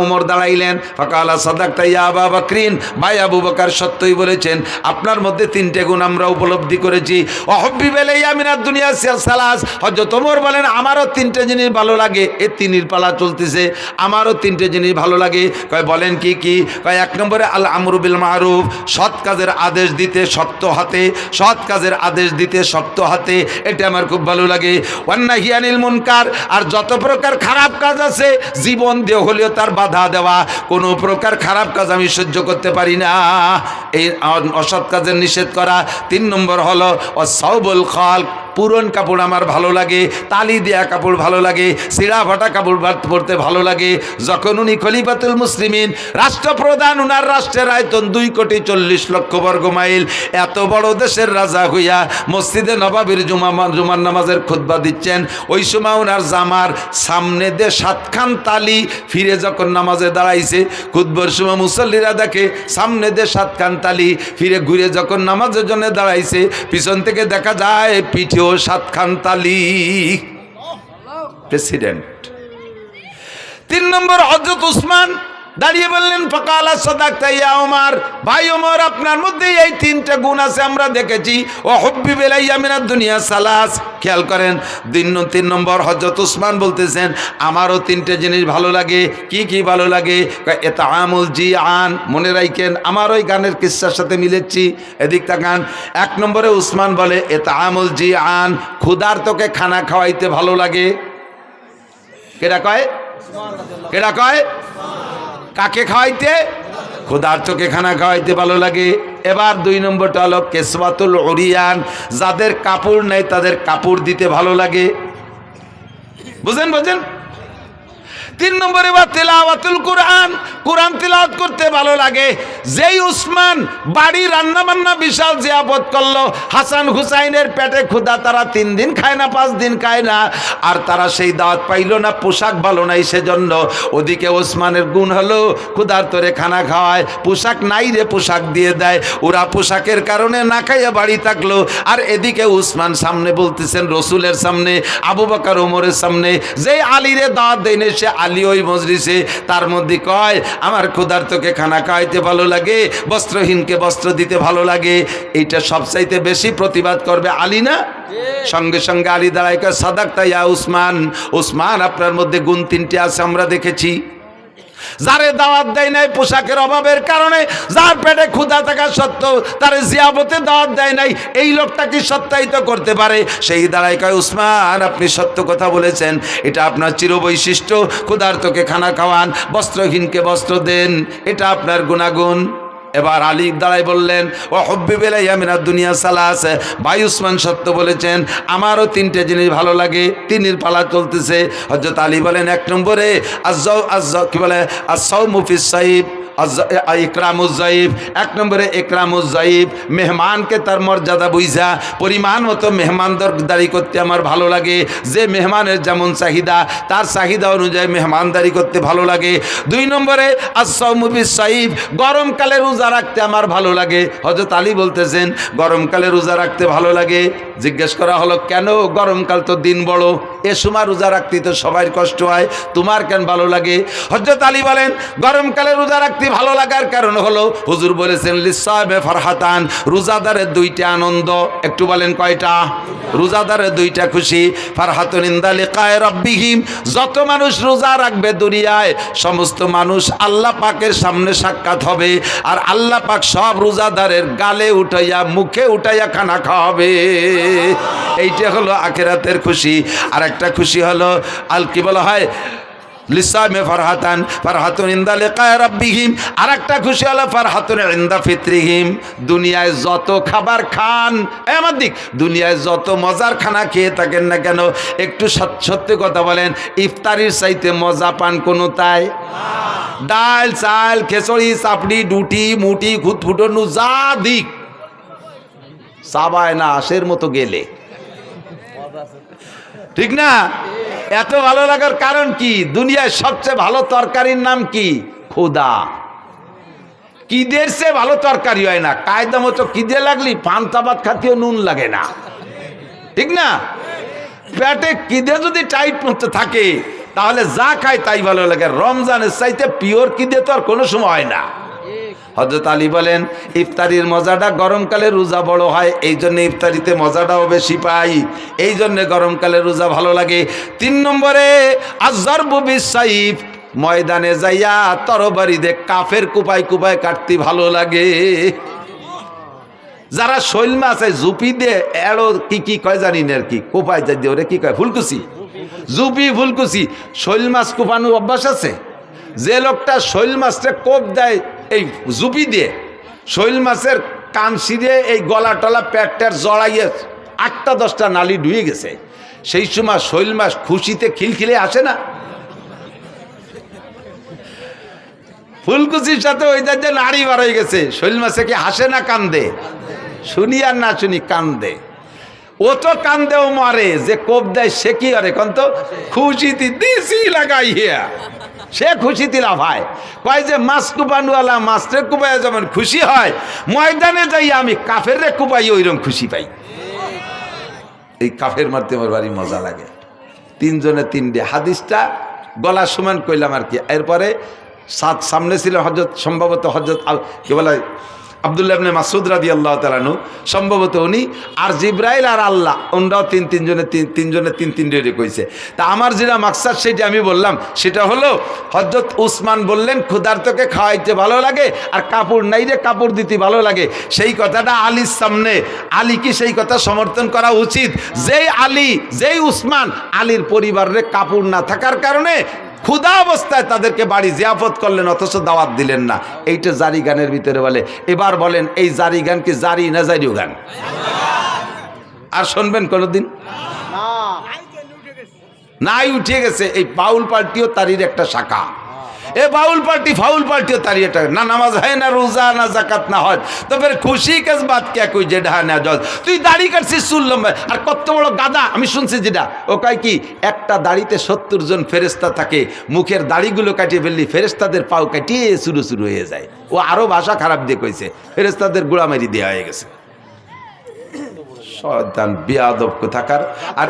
ওমর দাঁড়াইলেন, ফাকালা সাদাকতা ইয়া আবু বকরিন, ভাই আবু বকর সত্যই বলেছেন, আপনার মধ্যে 3টে গুণ আমরা উপলব্ধি করেছি। ওয়াহুব্বি ইলাইয়া মিনাদ দুনিয়া সালাস। হযরত ওমর বলেন আমারও 3টে জিনিস ভালো লাগে। এই 3-এর পালা চলতেছে, আমারও 3টে জিনিস ভালো লাগে। কয় বলেন কি কি? কয় 1 নম্বরে আল আমরু বিল মারুফ, সৎ কাজের আদেশ দিতে শক্ত হাতে, সৎ কাজের আদেশ দিতে শক্ত হাতে, এটা আমার খুব ভালো লাগে। ওয়ান নাহি আনিল মুনকার, আর যত প্রকার খারাপ কাজ আছে জীবন দিয়ে হলেও তার বাধা দেওয়া, কোনো প্রকার খারাপ কাজ আমি সহ্য করতে পারি না, এই অসৎ কাজের নিষেধ করা। 3 নম্বর হলো ওয়াসাউবুল খালক, পুরন কাপড় আমার ভালো লাগে, তালি দেয়া কাপড় ভালো লাগে, সিরা ফাটা কাপড় পরতে ভালো লাগে। যখন উনি খলিফাতুল মুসলিমিন, রাষ্ট্রপ্রধান, উনার রাষ্ট্রের আয়তন 2,40,00,000 বর্গ মাইল, এত বড় দেশের রাজা হইয়া মসজিদে নবাবির জুমার নামাজের খুতবা দিচ্ছেন, ওই সময় ওনার জামার সামনে দিয়ে 7খান তালি, ফিরে যখন নামাজে দাঁড়াইছে খুতবার সময় মুসল্লিরা দেখে সামনে দিয়ে 7খান তালি, ফিরে ঘুরে যখন নামাজের জন্য দাঁড়াইছে পিছন থেকে দেখা যায় পিঠেও 7খান তালি। প্রেসিডেন্ট। 3 নম্বর হযরত উসমান দাঁড়িয়ে বললেন ফাকালা সাদাকতা ইয়া ওমর, ভাই ওমর আপনার মধ্যে এই 3টে গুণ আছে আমরা দেখেছি। ও হুব্বি ইলাইয়া মিনাদ দুনিয়া সালাস। খেয়াল করেন 3 নম্বর হযরত উসমান বলতেছেন আমারও 3টে জিনিস ভালো লাগে। কি কি ভালো লাগে? ইতআমুল জিআন, মনে রাখেন আমার ওই গানের কিসসার সাথে মিলেছি, এদিক তাকান। 1 নম্বরে উসমান বলে ইতআমুল জিআন, ক্ষুধার্তকে খানা খাওয়াইতে ভালো লাগে। কেডা কয়? কেডা কয়? কাকে খাওয়াইতে? ক্ষুধার্তকে খানা খাওয়াইতে ভালো লাগে। এবার 2 নম্বরটা হলো কেসওয়াতুল উরিয়ান, যাদের কাপড় নেই তাদের কাপড় দিতে ভালো লাগে। বুঝেন? 3 নম্বরে বা তেলাওয়াতুল কোরআন, কোরআন তেলাওয়াত করতে ভালো লাগে। যেই উসমান বাড়ি রান্না বান্না বিশাল জিয়াবত করলো, হাসান হুসাইনের পেটে ক্ষুধা, তারা 3 দিন খায় না, 5 দিন খায় না, আর তারা সেই দাওয়াত পাইল না, পোশাক ভালো নাই সেজন্য। ওদিকে ওসমানের গুণ হলো ক্ষুধার্তরে খানা খাওয়ায়, পোশাক নাই রে পোশাক দিয়ে দেয়, ওরা পোশাকের কারণে না খাইয়া বাড়ি থাকলো। আর এদিকে উসমান সামনে বলতেছেন রসুলের সামনে, আবু বকর ওমরের সামনে, যে আলীরে দাওয়াত দেয় না সে আলী ওই মজলিসে, তার মধ্যে কয় আমার ক্ষুধার্তকে খানা খাওয়াইতে ভালো লাগে, বস্ত্রহীনকে বস্ত্র দিতে ভালো লাগে। এইটা সবচাইতে বেশি প্রতিবাদ করবে আলী না? সঙ্গে সঙ্গে আলী দাঁড়ায় কয় সাদাকতা ইয়া উসমান, উসমান আপনার মধ্যে গুণ 3টে আছে আমরা দেখেছি। যারে দাওয়াত দেয় নাই পোশাকের অভাবের কারণে, যার পেটে ক্ষুধা থাকা সত্ত্বেও তারে জিয়াবতে দাওয়াত দেয় নাই, এই লোকটা কি সত্যায়িত করতে পারে? সেই দাঁড়ায় কয় উসমান আপনি সত্য কথা বলেছেন, এটা আপনার চিরবৈশিষ্ট্য, ক্ষুধার্তকে খানা খাওয়ান, বস্ত্রহীনকে বস্ত্র দেন, এটা আপনার গুণাগুণ। এবার আলী দাঁড়াই বললেন ও হুব্বি ইলাইয়া মিনাদ দুনিয়া সালাস, ভাই উসমান সত্য বলেছেন, আমারও 3টে জিনিস ভালো লাগে। 3-এর পালা চলতেছে। হযরত আলী বলেন 1 নম্বরে কি বলে আস-সাওমু ফিস সাইব, ইকরামুজ্জাইব, 1 নম্বরে ইকরামুজ্জাইব, মেহমানকে তার মর্যাদা বুঝা পরিমাণ মতো মেহমানদারি করতে আমার ভালো লাগে। যে মেহমানের যেমন চাহিদা তার চাহিদা অনুযায়ী মেহমানদারি করতে ভালো লাগে। 2 নম্বরে আস-সাওমু বিস-সাইফ, গরমকালে রোজা রাখতে আমার ভালো লাগে। হযরত আলী বলতেছেন গরমকালে রোজা রাখতে ভালো লাগে। জিজ্ঞেস করা হলো কেন? গরমকাল তো দিন বড়, এ সময় রোজা রাখতে তো সবাই কষ্ট হয়, তোমার কেন ভালো লাগে? হযরত আলী বলেন গরমকালে রোজা রাখতে ভালো লাগার কারণ হলো হুজুর বলেছেন লিস-সাইমে ফারহাতান, রোজাদারের 2টা আনন্দ। একটু বলেন কয়টা? রোজাদারের 2টা খুশি। ফারহাতুন ইনদা লিকায়ে রাব্বিহিম, যত মানুষ রোজা রাখবে দুনিয়ায় সমস্ত মানুষ আল্লাহ পাকের সামনে সাক্ষাৎ হবে, আর আল্লাহ পাক সব রোজাদারের গালে উঠাইয়া মুখে উঠাইয়া খানা খাওয়াবে। এইটা হলো আখিরাতের খুশি। আর একটা খুশি হলো কি বলা হয় লিসামে ফারহাতান, ফারহাতুন ইনদা লিকায়ে রাব্বিহিম। আর একটা খুশি হলো ফারহাতুন ইনদা ফিতরিহিম, দুনিয়ায় যত খাবার খান, আমার দিক দুনিয়ায় যত মজার খানা খেয়ে থাকেন না কেন, একটু সত্যি কথা বলেন, ইফতারির চাইতে মজা পান কোনো তাই? ডাল চাল খেচড়ি চাপড়ি ডুটি মুটি খুঁতফুটনু যা দিক চাবায় না আশের মতো গেলে, ঠিক না? এত ভালো লাগার কারণ কি? দুনিয়ায় সবচেয়ে ভালো তরকারির নাম কি? খোদা। কিদের চেয়ে ভালো তরকারি হয় না। কায়দা মতো কিদে লাগলি পান্তা ভাত খাতেও নুন লাগে না, ঠিক না? পেটে কিদে যদি টাইট মতো থাকে তাহলে যা খায় তাই ভালো লাগে। রমজানের চাইতে পিওর কিদে তো আর কোনো সময় হয় না। হযরত আলী বলেন ইফতারির মজাটা গরমকালে রোজা বড় হয়, এই জন্য ইফতারিতে মজাটাও বেশি পাই, এই জন্য গরমকালে রোজা ভালো লাগে। 3 নম্বরে আয-যারবু বিস-সাইফ, ময়দানে যাইয়া তরবারি দিয়ে কাফের কুপায় কুপায় কাটতে ভালো লাগে। যারা শৈল মাছ জুপি দিয়ে এড়ো কি কয় জানি না আর কি, কোপায় যাই দিয়ে ওরে কি কয় ফুলকুচি, জুপি ফুলকুচি, শৈল মাছ কোপানোর অভ্যাস আছে। যে লোকটা শৈল মাছটা কোপ দেয় এই জুপি দিয়ে, শৈল মাছের কান ছিঁড়ে এই গলা টলা পেটটার জড়াইয়ে 8টা 10টা নালি ডুয়ে গেছে, সেই সময় শৈল মাছ খুশিতে খিলখিলে আসে না? ফুলকুচির সাথে ওই যে নাড়ি বার হয়ে গেছে, শৈল মাছে কি হাসে না কান্দে? শুনি আর না শুনি কান্দে। ও তো কান্দেও মারে, যে কোপ দেয় সে কি করে কন তো? খুশিতে দিছি লাগাইয়া সে খুশিতে লাফায়। কয় যে মাছ কুপানুয়ালা মাছরে কুপাই যেমন খুশি হয়, ময়দানে যাই আমি কাফের রে কুপাই ওইরকম খুশি পাই। এই কাফের মারতে আমার বাড়ি মজা লাগে। 3 জনে 3টে হাদিসটা গলা সমান কইলাম আর কি। এরপরে সামনে ছিল হযরত, সম্ভবত হযরত কি বলে আব্দুল্লাহ ইবনে মাসউদ রাদিয়াল্লাহু তাআলা আনহু, সম্ভবত উনি, আর জিবরাইল আর আল্লাহ, ওনারাও 3 জনে 3 কইছে। তা আমার যেটা মাকসাদ সেটা আমি বললাম, সেটা হলো হযরত উসমান বললেন ক্ষুধার্তকে খাওয়াইতে ভালো লাগে আর কাপড় নাই রে কাপড় দিতে ভালো লাগে। সেই কথাটা আলীর সামনে, আলী কি সেই কথা সমর্থন করা উচিত? যেই উসমান আলীর পরিবারের কাপড় না থাকার কারণে ক্ষুধা অবস্থায় তাদেরকে বাড়ি জিয়াফত করলেন, অথচ দাওয়াত দিলেন না। এইটা জারি গানের ভিতরে বলে। এবার বলেন এই জারি গান কি জারি না জারিও গান? আর শুনবেন কোনোদিন? নাই, উঠে গেছে। এই বাউল পার্টিও তারির একটা শাখা। এ বাউল পার্টি ফাউল পার্টিও তারি একটা, না নামাজ হয় না রোজা না জাকাত না হয়, তো ফের খুশি কেস বাত কে কই যে ঢা না জজ, তুই দাড়ি কাটছিস চুল লম্বা, আর কত বড় গাদা। আমি শুনছি যেটা ও কয় কি একটা দাড়িতে 70 জন ফেরেস্তা থাকে, মুখের দাড়িগুলো কাটিয়ে ফেললি ফেরেস্তাদের পাও কাটিয়ে শুরু হয়ে যায়। ও আরো ভাষা খারাপ দিয়ে কইছে, ফেরেস্তাদের গোড়ামারি দেওয়া হয়ে গেছে। শয়তান বেয়াদব কোথাকার। আর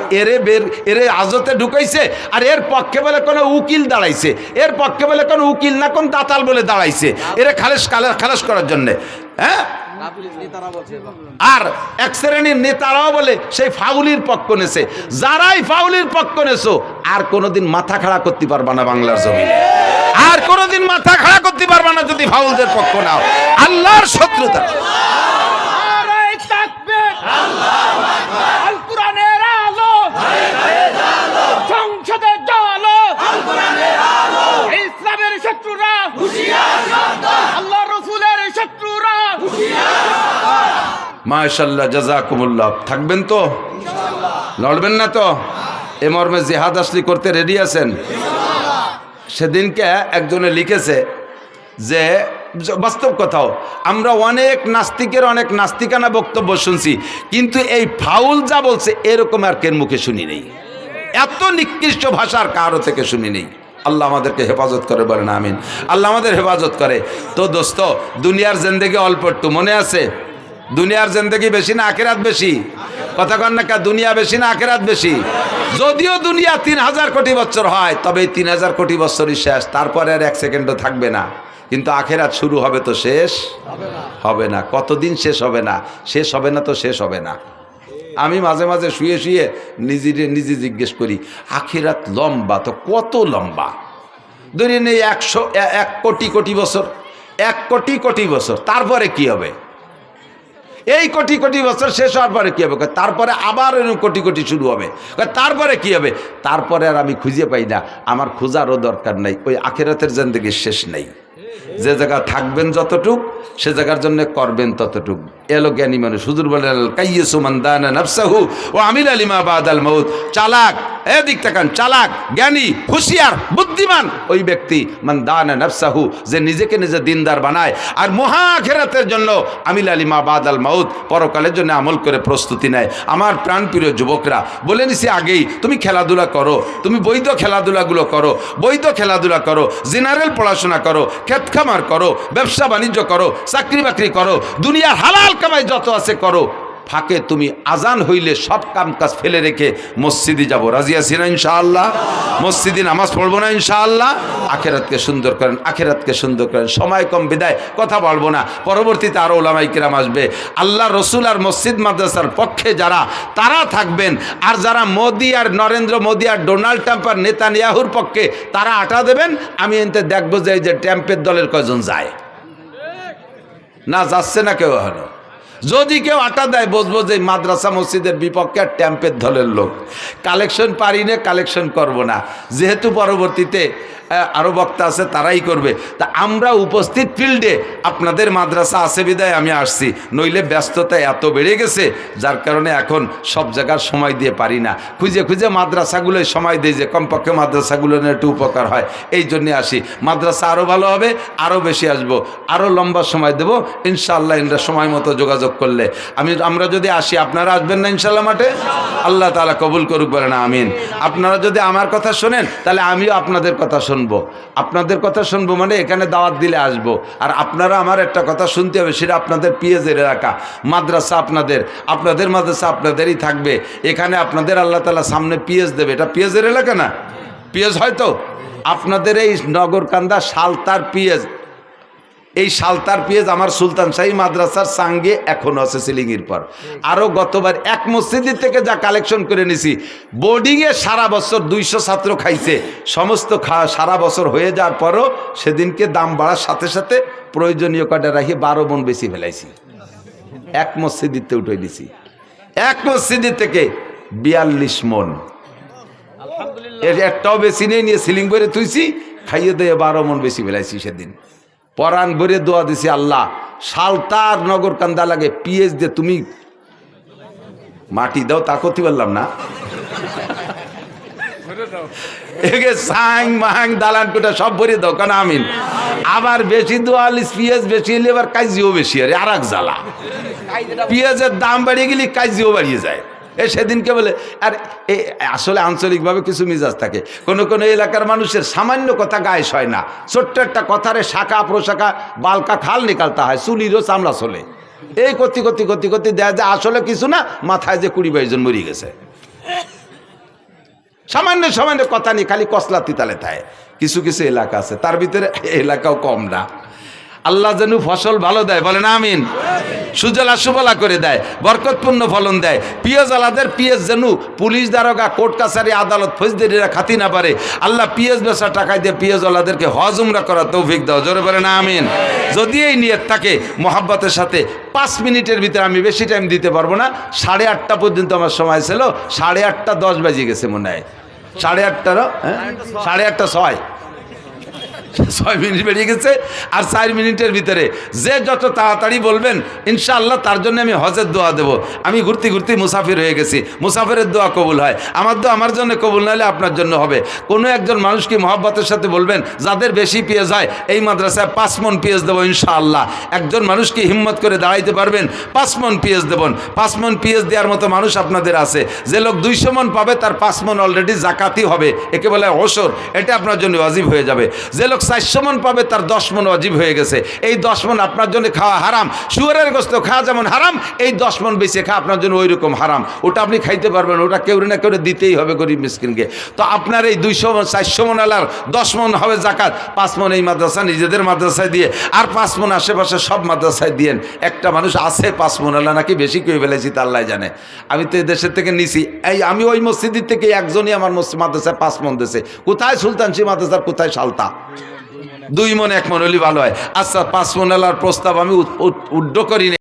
এরে আজতে ঢুকাইছে, আর এর পক্ষে বলে কোনো উকিল দাঁড়াইছে, এর পক্ষে বলে কোনো উকিল না কোন দাতাল বলে দাঁড়াইছে এরে খালাস করার জন্য। হ্যাঁ, আর এক শ্রেণীর নেতারাও বলে সেই ফাউলির পক্ষ নেছে। যারাই ফাউলির পক্ষ নেছো আর কোনোদিন মাথা খাড়া করতে পারবা না বাংলার জমিনে, আর কোনোদিন মাথা খাড়া করতে পারবা না যদি ফাউলদের পক্ষ নাও। আল্লাহর শত্রুতা।
আল কোরআনের আলো সংসদে জ্বালো, ইসলামের শত্রুরা আল্লাহ রাসূলের শত্রুরা।
মাশাআল্লাহ, জাযাকুমুল্লাহ। থাকবেন তো? লড়বেন না তো? এ মর্মে জিহাদ আসলি করতে রেডি আছেন? সেদিনকে একজনে লিখেছে যে বাস্তব কথাও, আমরা অনেক নাস্তিকের অনেক নাস্তিকানা বক্তব্য শুনছি, কিন্তু এই ফাউল যা বলছে এরকম আর কেন মুখে শুনি নেই, এত নিকৃষ্ট ভাষার কারো থেকে শুনি নেই। আল্লাহ আমাদেরকে হেফাজত করে, বলেন আমিন। আল্লাহ আমাদের হেফাজত করে। তো দোস্ত, দুনিয়ার জিন্দেগি অল্প একটু, মনে আছে? দুনিয়ার জিন্দেগি বেশি না আখিরাত বেশি? কথা কন না, দুনিয়া বেশি না আখিরাত বেশি? যদিও দুনিয়া 3000 কোটি বছর হয়, তবে এই 3000 কোটি বছরই শেষ, তারপরে আর 1 সেকেন্ডও থাকবে না। কিন্তু আখিরাত শুরু হবে তো শেষ হবে না। কতদিন শেষ হবে না? শেষ হবে না তো শেষ হবে না। আমি মাঝে মাঝে শুয়ে শুয়ে নিজে জিজ্ঞেস করি, আখিরাত লম্বা তো কত লম্বা? ধরে নেই 1 কোটি কোটি বছর, 1 কোটি কোটি বছর, তারপরে কি হবে? এই কোটি কোটি বছর শেষ হওয়ার পরে কি হবে? তারপরে আবার কোটি কোটি শুরু হবে, তারপরে কি হবে? তারপরে আর আমি খুঁজে পাই না। আমার খোঁজারও দরকার নাই, ওই আখিরাতের জিন্দেগি শেষ নেই। যে জায়গা থাকবেন যতটুক, সে জায়গার জন্য করবেন ততটুক। এলো জ্ঞানী মানুষ। হুজুর বলেন, কাইয়্যিসু মান দানা নাফসাহু ওয়া আমিলা লিমা বাদাল মাউত। চালাক, এদিক তাকান, চালাক, জ্ঞানী, হুঁশিয়ার, বুদ্ধিমান ওই ব্যক্তি মান দানা নাফসাহু, যে নিজেকে নিজে দিনদার বানায়, আর মহা আখিরাতের জন্য আমিলা লিমা বাদাল মাউত, পরকালের জন্য আমল করে প্রস্তুতি নেয়। আমার প্রাণপ্রিয় যুবকরা, বলে নিছি আগেই, তুমি খেলাধুলা করো, তুমি বৈধ খেলাধুলাগুলো করো, বৈধ খেলাধুলা করো, জেনারেল পড়াশোনা করো, ক্ষেত খামার করো, ব্যবসা বাণিজ্য করো, চাকরি বাকরি করো, দুনিয়ার হালাল কামাই যত আছে করো। ফাঁকে তুমি আজান হইলে সব কাম কাজ ফেলে রেখে মসজিদে যাব, রাজি আছি না ইনশাআল্লাহ? মসজিদে নামাজ পড়বো না ইনশাআল্লাহ? আখেরাতকে সুন্দর করেন, আখেরাতকে সুন্দর করেন। সময় কম বিদায় কথা বলবো না, পরবর্তীতে আরও ওলামায়ে কেরাম আসবে। আল্লাহ রসুল আর মসজিদ মাদ্রাসার পক্ষে যারা, তারা থাকবেন, আর যারা মোদি আর নরেন্দ্র মোদি আর ডোনাল্ড ট্রাম্প আর নেতানিয়াহুর পক্ষে, তারা আটা দেবেন। আমি এতে দেখবো যে এই যে ট্রাম্পের দলের কয়জন যায়, না যাচ্ছে না কেউ হলো। যদি কেউ আটা দেয়, বুঝবো যে মাদ্রাসা মসজিদের বিপক্ষে আর ট্যাম্পের দলের লোক। কালেকশন পারি না, কালেকশন করব না, যেহেতু পরবর্তীতে আরও বক্তা আছে, তারাই করবে। তা আমরা উপস্থিত ফিল্ডে, আপনাদের মাদ্রাসা আছে বিদায় আমি আসছি, নইলে ব্যস্ততা এত বেড়ে গেছে, যার কারণে এখন সব জায়গার সময় দিয়ে পারি না। খুঁজে খুঁজে মাদ্রাসাগুলোই সময় দিই, যে কমপক্ষে মাদ্রাসাগুলো নিয়ে একটু উপকার হয়, এই জন্যে আসি। মাদ্রাসা আরও ভালো হবে, আরও বেশি আসবো, আরও লম্বা সময় দেবো ইনশাআল্লাহ। ইনরা সময় মতো যোগাযোগ করলে আমরা যদি আসি, আপনারা আসবেন না ইনশাআল্লাহ মাঠে? আল্লাহ তাআলা কবুল করুক, বলেন আমিন। আপনারা যদি আমার কথা শোনেন, তাহলে আমিও আপনাদের কথা শুনবো। আপনাদের কথা শুনবো মানে এখানে দাওয়াত দিলে আসবো। আর আপনারা আমার একটা কথা শুনতে হবে, সেটা আপনাদের পিএজের এলাকা, মাদ্রাসা আপনাদের, আপনাদের মাদ্রাসা আপনাদেরই থাকবে। এখানে আপনাদের আল্লাহ তাআলা সামনে পিএজ দেবে। এটা পিএজের এলাকা না? পিএজ হয়তো আপনাদের এই নগরকান্দা সালতার পিএজ, এই সালতার পিএজ আমার সুলতান শাহী মাদ্রাসার সঙ্গে এখনও আছে সিলিংয়ের পর। আরও গতবার এক মসজিদ থেকে যা কালেকশন করে নিছি, বোর্ডিংয়ে সারা বছর 200 ছাত্র খাইছে, সমস্ত সারা বছর হয়ে যাওয়ার পরও সেদিনকে দাম বাড়ার সাথে সাথে প্রয়োজনীয় কটা রাখি 12 মণ বেশি ফেলাইছি। এক মসজিদে উঠে দিছি, এক মসজিদ থেকে 42 মণ। এর একটাও বেশি নেই, নিয়ে সিলিং ভরে তুইছি, খাইয়ে দিয়ে 12 মণ বেশি ফেলাইছি সেদিন। পরাণ ভরে দোয়া দিছি, আল্লাহ সালতার নগর কান্দা লাগে পিএস দিয়ে তুমি মাটি দাও, তা করতে পারলাম না। সাং মাহাং দালান কোটা সব ভরে দাও, কেন আমিন। আবার বেশি দোয়ালিস পিএস বেশি হলে এবার কাজিও বেশি, আরে আর এক জ্বালা। পিএসের দাম বাড়িয়ে গেলে কাজিও বাড়িয়ে যায়। সেদিনকে বলে, আর আসলে আঞ্চলিকভাবে কিছু মিজাজ থাকে, কোনো কোনো এলাকার মানুষের সামান্য কথা গায়ে হয় না, ছোট্ট একটা কথারে শাখা প্রশাখা বালকা খাল নিকালতে হয়, চুলিরও চামড়া চলে। এই করতে করতে করতে করতে দেয়া যায় আসলে কিছু না, মাথায় যে 20-22 জন মরে গেছে। সামান্য সামান্য কথা নিয়ে খালি কসলা তিতালে থাকে। কিছু কিছু এলাকা আছে, তার ভিতরে এলাকাও কম না। আল্লাহ যেন ফসল ভালো দেয়, বলেন আমিন। সুজলা সুফলা করে দেয়, বরকতপূর্ণ ফলন দেয়। পিএস আলাদের পিএস যেন পুলিশ দারোগা কোর্ট কাছারি আদালত ফৌজদারিরা খাতি না পারে। আল্লাহ পিএস বেচা টাকায় দিয়ে পিএস আলাদেরকে হজ উমরা করার তৌফিক দাও, জোরে বলেন আমিন। যদি এই নিয়ত থাকে মোহাব্বতের সাথে, 5 মিনিটের ভিতরে, আমি বেশি টাইম দিতে পারবো না, 8:30 পর্যন্ত আমার সময় ছিল, 8:30 10 বাজে গেছে মনে হয়, 8:30, হ্যাঁ 8:30 6 6 মিনিট বেরিয়ে গেছে, আর 4 মিনিটের ভিতরে যে যত তাড়াতাড়ি বলবেন ইনশাআল্লাহ তার জন্য আমি হজের দোয়া দেব। আমি ঘুরতে ঘুরতে মুসাফির হয়ে গেছি, মুসাফিরের দোয়া কবুল হয়, আমার দোয়া আমার জন্য কবুল না হলে আপনার জন্য হবে। কোনো একজন মানুষকে মহব্বতের সাথে বলবেন যাদের বেশি পেঁয়াজ হয় এই মাদ্রাসায় 5 মণ পেঁয়াজ দেবো ইনশাআল্লাহ। একজন মানুষকে হিম্মত করে দাঁড়াইতে পারবেন 5 মণ পেঁয়াজ দেবেন। 5 মণ পেঁয়াজ দেওয়ার মতো মানুষ আপনাদের আছে। যে লোক 200 মণ পাবে তার 5 মণ অলরেডি জাকাতই হবে, একে বলে ওসর, এটা আপনার জন্য ওয়াজিব হয়ে যাবে। যে লোক 400 মণ পাবে তার 10 মণ ওয়াজিব হয়ে গেছে। এই 10 মণ আপনার জন্য খাওয়া হারাম, শুয়োরের গোশত খাওয়া যেমন হারাম, এই 10 মণ বেশি খাওয়া আপনার জন্য ওই রকম হারাম। ওটা আপনি খাইতে পারবেন, ওটা কেউ না কেউ দিতেই হবে গরিব মিসকিনকে। তো আপনার এই 200 মণ 400 মণ আলার 10 মণ হবে জাকাত, 5 মণ এই মাদ্রাসা নিজেদের মাদ্রাসায় দিয়ে, আর 5 মণ আশেপাশে সব মাদ্রাসায় দিয়েন। একটা মানুষ আছে 5 মণ আলা, নাকি বেশি কেউ ফেলেছি তা আল্লাহ জানে। আমি তো দেশের থেকে নিছি, এই আমি ওই মসজিদের থেকে একজনই আমার মাদ্রাসায় 5 মণ দিয়েছে। কোথায় সুলতানশি মাদ্রাসার, কোথায় সালতা? 2 মণ 1 মণ হলে ভালো হয়। আচ্ছা 5 মণ আলার প্রস্তাব আমি উড্ড করি।